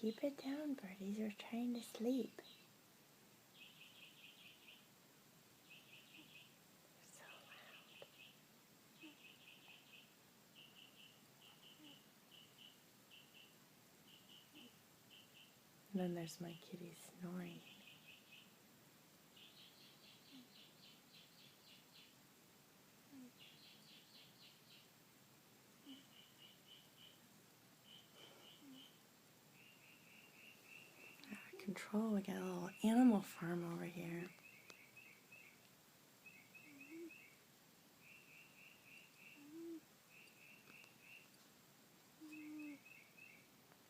Keep it down, birdies. You're trying to sleep. They're so loud. And then there's my kitty snoring. Out of control. We got a little animal farm over here.